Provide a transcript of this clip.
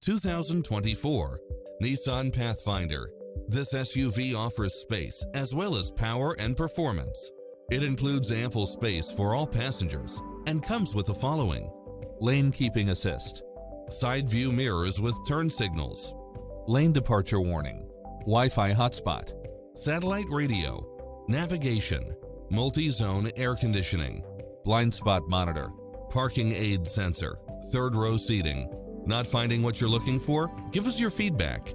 2024 Nissan Pathfinder. This SUV offers space as well as power and performance. It includes ample space for all passengers and comes with the following: lane keeping assist, side view mirrors with turn signals, lane departure warning, Wi-Fi hotspot, satellite radio, navigation, multi-zone air conditioning, blind spot monitor, parking aid sensor, third row seating. Not finding what you're looking for? Give us your feedback.